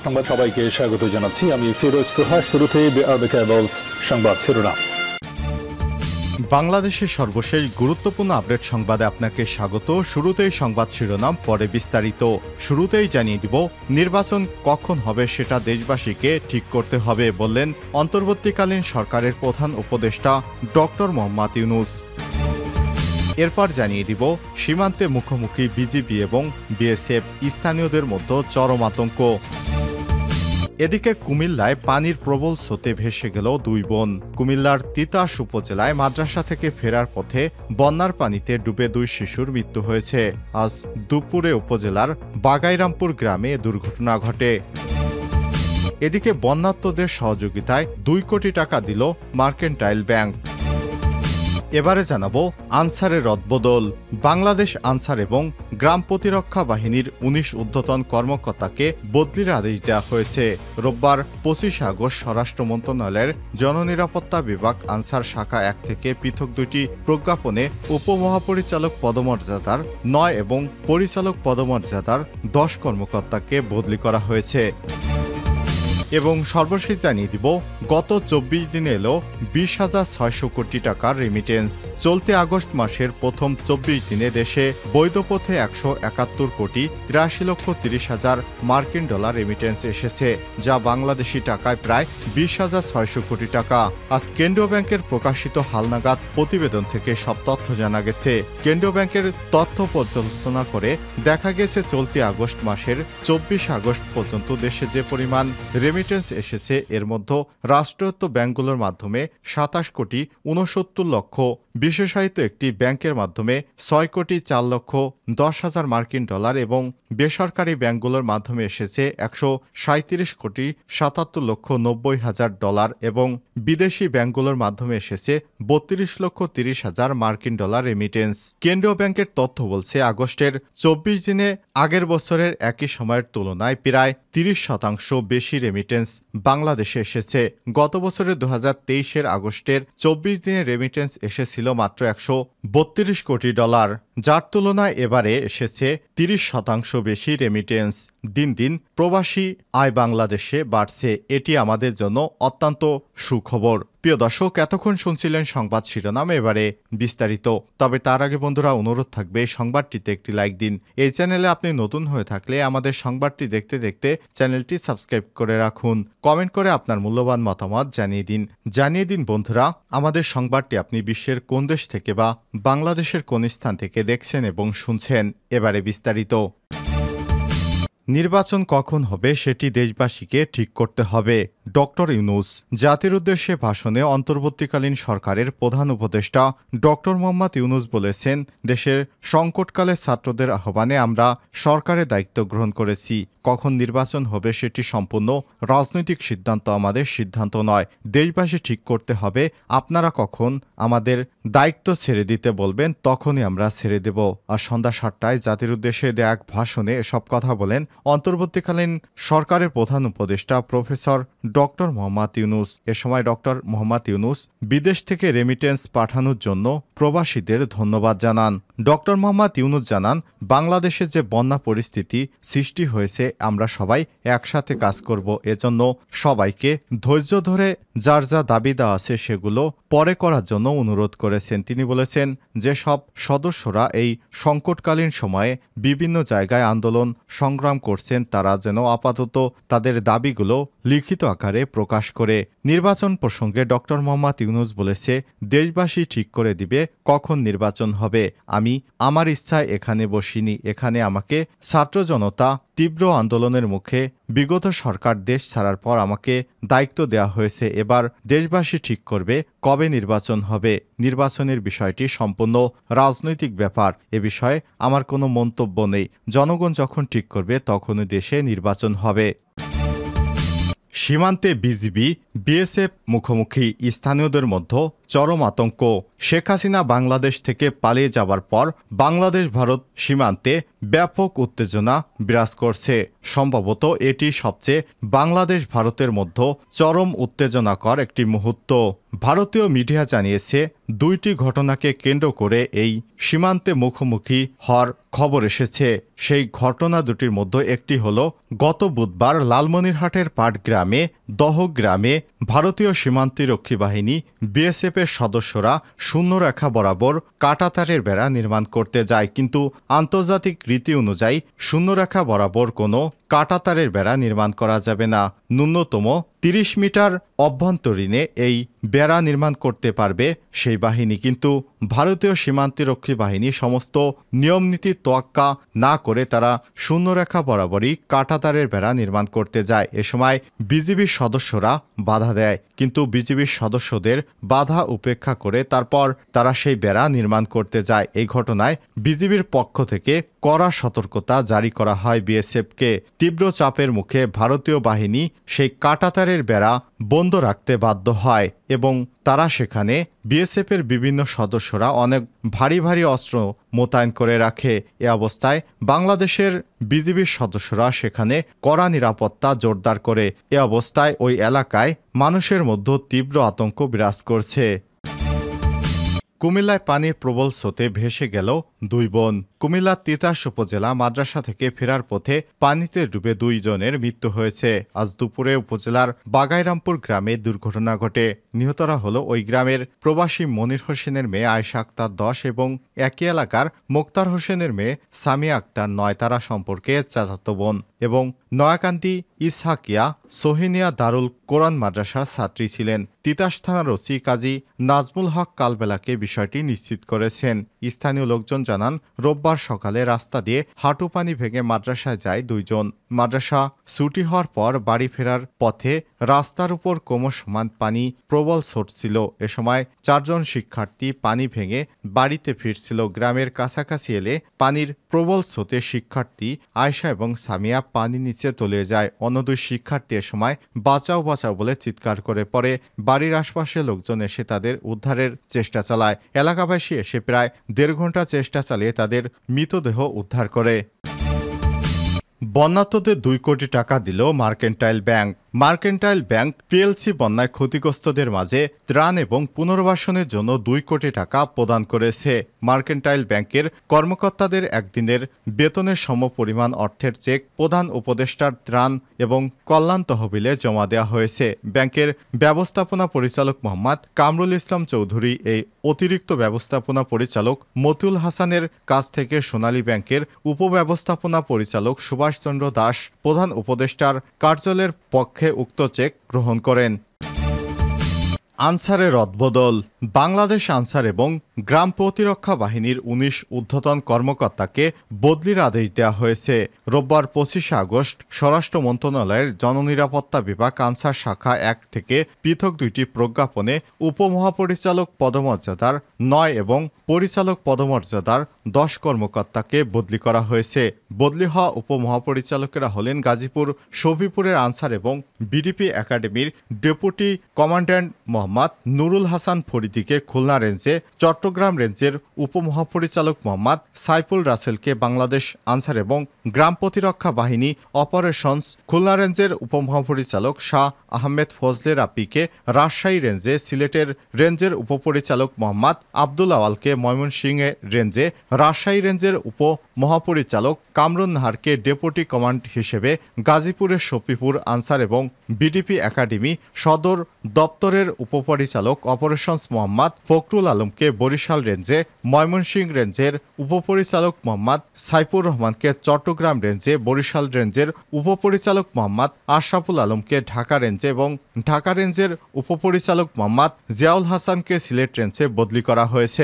সংবাদ সবাইকে স্বাগত জানাচ্ছি। আমি ফিরোজ তোহা। শুরুতেই সংবাদ শিরোনাম। বাংলাদেশের সর্বশেষ গুরুত্বপূর্ণ আপডেট সংবাদে আপনাকে স্বাগত। শুরুতেই সংবাদ শিরোনাম, পরে বিস্তারিত। শুরুতেই জানিয়ে দিব, নির্বাচন কখন হবে সেটা দেশবাসীকে ঠিক করতে হবে বললেন অন্তর্বর্তীকালীন সরকারের প্রধান উপদেষ্টা ডক্টর মোহাম্মদ ইউনূস। এরপর জানিয়ে দিব, সীমান্তে মুখোমুখি বিজিবি এবং বিএসএফ, স্থানীয়দের মধ্যে চরম আতঙ্ক। এদিকে কুমিল্লায় পানির প্রবল স্রোতে ভেসে গেল দুই বোন। কুমিল্লার তিতাস উপজেলায় মাদ্রাসা থেকে ফেরার পথে বন্যার পানিতে ডুবে দুই শিশুর মৃত্যু হয়েছে। আজ দুপুরে উপজেলার বাগাইরামপুর গ্রামে দুর্ঘটনা ঘটে। এদিকে বন্যার্তদের সহযোগিতায় 2 কোটি টাকা দিল মার্কেন্টাইল ব্যাংক। এবারে জানাবো আনসারের রদবদল। বাংলাদেশ আনসার এবং গ্রাম প্রতিরক্ষা বাহিনীর 19 ঊর্ধ্বতন কর্মকর্তাকে বদলির আদেশ দেওয়া হয়েছে। রোববার 25 আগস্ট স্বরাষ্ট্র মন্ত্রণালয়ের জননিরাপত্তা বিভাগ আনসার শাখা 1 থেকে পৃথক 2টি প্রজ্ঞাপনে উপমহাপরিচালক পদমর্যাদার 9 এবং পরিচালক পদমর্যাদার 10 কর্মকর্তাকে বদলি করা হয়েছে। এবং সর্বশেষ জানিয়ে দিব, গত 24 দিনে এলো 20,600 কোটি টাকার রেমিটেন্স। চলতি আগস্ট মাসের প্রথম 24 দিনে দেশে বৈধ পথে 171 কোটি 83,30,000 মার্কিন ডলার রেমিটেন্স এসেছে, যা বাংলাদেশি টাকায় প্রায় 20,600 কোটি টাকা। আজ কেন্দ্রীয় ব্যাংকের প্রকাশিত হালনাগাদ প্রতিবেদন থেকে সব তথ্য জানা গেছে। কেন্দ্রীয় ব্যাংকের তথ্য পর্যালোচনা করে দেখা গেছে, চলতি আগস্ট মাসের 24 আগস্ট পর্যন্ত দেশে যে পরিমাণ রেমিটেন্স এসেছে, এর মধ্যে রাষ্ট্রায়ত্ত ব্যাংকগুলোর মাধ্যমে 27 কোটি 69 লক্ষ, বিশেষায়িত একটি ব্যাংকের মাধ্যমে 6 কোটি 4 লক্ষ 10,000 মার্কিন ডলার এবং বেসরকারি ব্যাংকগুলোর মাধ্যমে এসেছে 137 কোটি 77 লক্ষ 90,000 ডলার এবং বিদেশি ব্যাংকগুলোর মাধ্যমে এসেছে 32 লক্ষ 30,000 মার্কিন ডলার রেমিটেন্স। কেন্দ্রীয় ব্যাংকের তথ্য বলছে, আগস্টের 24 দিনে আগের বছরের একই সময়ের তুলনায় প্রায় 30% বেশি রেমিটেন্স বাংলাদেশে এসেছে। গত বছরের 2023-এর আগস্টের 24 দিনে রেমিটেন্স এসেছিল মাত্র 132 কোটি ডলার, যার তুলনায় এবারে এসেছে 30% বেশি রেমিটেন্স। দিন দিন প্রবাসী আয় বাংলাদেশে বাড়ছে, এটি আমাদের জন্য অত্যন্ত সুখবর। প্রিয় দর্শক, এতক্ষণ শুনছিলেন সংবাদ শিরোনাম, এবারে বিস্তারিত। তবে তার আগে বন্ধুরা, অনুরোধ থাকবে সংবাদটিতে একটি লাইক দিন। এই চ্যানেলে আপনি নতুন হয়ে থাকলে আমাদের সংবাদটি দেখতে দেখতে চ্যানেলটি সাবস্ক্রাইব করে রাখুন। কমেন্ট করে আপনার মূল্যবান মতামত জানিয়ে দিন বন্ধুরা, আমাদের সংবাদটি আপনি বিশ্বের কোন দেশ থেকে বা বাংলাদেশের কোন স্থান থেকে দেখছেন এবং শুনছেন। এবারে বিস্তারিত। নির্বাচন কখন হবে সেটি দেশবাসীকে ঠিক করতে হবে। ডক্টর ইউনূস। জাতির উদ্দেশ্যে ভাষণে অন্তর্বর্তীকালীন সরকারের প্রধান উপদেষ্টা ডক্টর মোহাম্মদ ইউনূস বলেছেন, দেশের সংকটকালে ছাত্রদের আহ্বানে আমরা সরকারের দায়িত্ব গ্রহণ করেছি। কখন নির্বাচন হবে সেটি সম্পূর্ণ রাজনৈতিক সিদ্ধান্ত, আমাদের সিদ্ধান্ত নয়। দেশবাসী ঠিক করতে হবে। আপনারা কখন আমাদের দায়িত্ব ছেড়ে দিতে বলবেন, তখনই আমরা ছেড়ে দেব। আর সন্ধ্যা 7টায় জাতির উদ্দেশ্যে দেয়া এক ভাষণে এসব কথা বলেন অন্তর্বর্তীকালীন সরকারের প্রধান উপদেষ্টা প্রফেসর ডক্টর মোহাম্মদ ইউনূস। এ সময় ডক্টর মোহাম্মদ ইউনূস বিদেশ থেকে রেমিটেন্স পাঠানোর জন্য প্রবাসীদের ধন্যবাদ জানান। ডক্টর মোহাম্মদ ইউনূস জানান, বাংলাদেশে যে বন্যা পরিস্থিতি সৃষ্টি হয়েছে, আমরা সবাই একসাথে কাজ করব। এজন্য সবাইকে ধৈর্য ধরে যার যা দাবি দেওয়া আছে সেগুলো পরে করার জন্য অনুরোধ করেছেন। তিনি বলেছেন, যেসব সদস্যরা এই সংকটকালীন সময়ে বিভিন্ন জায়গায় আন্দোলন সংগ্রাম করছেন, তারা যেন আপাতত তাদের দাবিগুলো লিখিত আকারে প্রকাশ করে। নির্বাচন প্রসঙ্গে ডক্টর মোহাম্মদ ইউনূস বলেছে, দেশবাসী ঠিক করে দিবে কখন নির্বাচন হবে। আমি আমার ইচ্ছায় এখানে বসিনি। এখানে আমাকে ছাত্র জনতা তীব্র আন্দোলনের মুখে বিগত সরকার দেশ ছাড়ার পর আমাকে দায়িত্ব দেওয়া হয়েছে। এবার দেশবাসী ঠিক করবে কবে নির্বাচন হবে। নির্বাচনের বিষয়টি সম্পূর্ণ রাজনৈতিক ব্যাপার। এ বিষয়ে আমার কোনো মন্তব্য নেই। জনগণ যখন ঠিক করবে তখনই দেশে নির্বাচন হবে। সীমান্তে বিজিবি বিএসএফ মুখোমুখি, স্থানীয়দের মধ্যে চরম আতঙ্ক। শেখ হাসিনা বাংলাদেশ থেকে পালিয়ে যাবার পর বাংলাদেশ ভারত সীমান্তে ব্যাপক উত্তেজনা বিরাজ করছে। সম্ভবত এটি সবচেয়ে বাংলাদেশ ভারতের মধ্যে চরম উত্তেজনাকর একটি মুহূর্ত। ভারতীয় মিডিয়া জানিয়েছে, দুইটি ঘটনাকে কেন্দ্র করে এই সীমান্তে মুখোমুখি হওয়ার খবর এসেছে। সেই ঘটনা দুটির মধ্যে একটি হলো গত বুধবার লালমনিরহাটের পাটগ্রামে দহগ্রামে ভারতীয় সীমান্তরক্ষী বাহিনী বিএসএফ এর সদস্যরা শূন্যরেখা বরাবর কাঁটাতারের বেড়া নির্মাণ করতে যায়, কিন্তু আন্তর্জাতিক রীতি অনুযায়ী শূন্যরেখা বরাবর কোনো কাঁটাতারের বেড়া নির্মাণ করা যাবে না। ন্যূনতম ৩০ মিটার অভ্যন্তরীণে এই বেড়া নির্মাণ করতে পারবে সেই বাহিনী, কিন্তু ভারতীয় সীমান্তরক্ষী বাহিনী সমস্ত নিয়মনীতি তোয়াক্কা না করে তারা শূন্যরেখা বরাবরই কাঁটাতারের বেড়া নির্মাণ করতে যায়। এ সময় বিজিবির সদস্যরা বাধা দেয়, কিন্তু বিজিবির সদস্যদের বাধা উপেক্ষা করে তারপর তারা সেই বেড়া নির্মাণ করতে যায়। এই ঘটনায় বিজিবির পক্ষ থেকে কড়া সতর্কতা জারি করা হয় বিএসএফকে। তীব্র চাপের মুখে ভারতীয় বাহিনী সেই কাঁটাতারের বেড়া বন্ধ রাখতে বাধ্য হয় এবং তারা সেখানে বিএসএফের বিভিন্ন সদস্যরা অনেক ভারী ভারী অস্ত্র মোতায়েন করে রাখে। এ অবস্থায় বাংলাদেশের বিজিবির সদস্যরা সেখানে কড়া নিরাপত্তা জোরদার করে। এ অবস্থায় ওই এলাকায় মানুষের মধ্যে তীব্র আতঙ্ক বিরাজ করছে। কুমিল্লায় পানির প্রবল স্রোতে ভেসে গেল দুই বোন। কুমিল্লার তিতাস উপজেলা মাদ্রাসা থেকে ফেরার পথে পানিতে ডুবে 2 জনের মৃত্যু হয়েছে। আজ দুপুরে উপজেলার বাগাইরামপুর গ্রামে দুর্ঘটনা ঘটে। নিহতরা হল ওই গ্রামের প্রবাসী মনির হোসেনের মেয়ে আয়েশা আক্তার 10 এবং একই এলাকার মোক্তার হোসেনের মেয়ে সামিয়া আক্তার 9, তারা সম্পর্কে চাচাতো বোন এবং নয়াকান্দি ইসহাকিয়া সোহিনিয়া দারুল কোরআন মাদ্রাসার ছাত্রী ছিলেন। তিতাস থানার ওসি কাজী নাজমুল হক কালবেলাকে বিষয়টি নিশ্চিত করেছেন। স্থানীয় লোকজন জানান, রোববার সকালে রাস্তা দিয়ে হাঁটু পানি ভেঙে মাদ্রাসায় যায় 2 জন। মাদ্রাসা ছুটি হওয়ার পর বাড়ি ফেরার পথে রাস্তার উপর ক্রমশমান পানি প্রবল ছুটছিল। এ সময় 4 জন শিক্ষার্থী পানি ভেঙে বাড়িতে ফিরছিল। গ্রামের কাছাকাছি এলে পানির প্রবল স্রোতে শিক্ষার্থী আয়েশা এবং সামিয়া পানি নিচে তলিয়ে যায়। অন্য 2 শিক্ষার্থী এ সময় বাঁচাও বাঁচাও বলে চিৎকার করে। পরে বাড়ির আশপাশে লোকজন এসে তাদের উদ্ধারের চেষ্টা চালায়। এলাকাবাসী এসে প্রায় 1.5 ঘন্টা চেষ্টা চালিয়ে তাদের মৃতদেহ উদ্ধার করে। বন্যার্তদের 2 কোটি টাকা দিল mercantile bank. Mercantile bank PLC বন্যায় ক্ষতিগ্রস্তদের মাঝে ত্রাণ এবং পুনর্বাসনের জন্য 2 কোটি টাকা প্রদান করেছে। মার্কেন্টাইল ব্যাংকের কর্মকর্তাদের একদিনের বেতনের সমপরিমাণ অর্থের চেক প্রধান উপদেষ্টার ত্রাণ এবং কল্যাণ তহবিলে জমা দেওয়া হয়েছে। ব্যাংকের ব্যবস্থাপনা পরিচালক মোহাম্মদ কামরুল ইসলাম চৌধুরী এই অতিরিক্ত ব্যবস্থাপনা পরিচালক মতিউল হাসানের কাছ থেকে সোনালী ব্যাংকের উপব্যবস্থাপনা পরিচালক সুভাষচন্দ্র দাস প্রধান উপদেষ্টার কার্যালয়ের পক্ষে উক্ত চেক গ্রহণ করেন। আনসারের রদবদল। বাংলাদেশ আনসার এবং গ্রাম প্রতিরক্ষা বাহিনীর 19 ঊর্ধ্বতন কর্মকর্তাকে বদলির আদেশ দেওয়া হয়েছে। রোববার 25 আগস্ট স্বরাষ্ট্র মন্ত্রণালয়ের জননিরাপত্তা বিভাগ আনসার শাখা 1 থেকে পৃথক 2টি প্রজ্ঞাপনে উপমহাপরিচালক পদমর্যাদার 9 এবং পরিচালক পদমর্যাদার 10 কর্মকর্তাকে বদলি করা হয়েছে। বদলি হওয়া উপমহাপরিচালকেরা হলেন গাজীপুর শফিপুরের আনসার এবং বিডিপি একাডেমির ডেপুটি কমান্ড্যান্ট মোহাম্মদ নুরুল হাসান ফরিদিকে খুলনা রেঞ্জে, চট্টগ্রাম রেঞ্জের উপমহাপরিচালক মোহাম্মদ সাইফুল রাসেলকে বাংলাদেশ আনসার এবং গ্রাম প্রতিরক্ষা বাহিনী অপারেশনস খুলনা রেঞ্জের উপমহাপরিচালক শাহ আহমেদ ফজলে রাপিকে রাজশাহী রেঞ্জে, সিলেটের রেঞ্জের উপপরিচালক মোহাম্মদ আব্দুল আওয়ালকে ময়মনসিংহ রেঞ্জে, রাজশাহী রেঞ্জের উপমহাপরিচালক কামরুন নাহারকে ডেপুটি কমান্ড হিসেবে গাজীপুরের শফিপুর আনসার এবং বিডিপি একাডেমি সদর দপ্তরের উপপরিচালক অপারেশনস মোহাম্মদ ফখরুল আলমকে বরিশাল রেঞ্জে, ময়মনসিংহ রেঞ্জের উপপরিচালক মোহাম্মদ সাইফুর রহমানকে চট্টগ্রাম রেঞ্জে, বরিশাল রেঞ্জের উপপরিচালক মোহাম্মদ আশরাফুল আলমকে ঢাকা রেঞ্জে এবং ঢাকা রেঞ্জের উপপরিচালক মোহাম্মদ জিয়াউল হাসানকে সিলেট রেঞ্জে বদলি করা হয়েছে।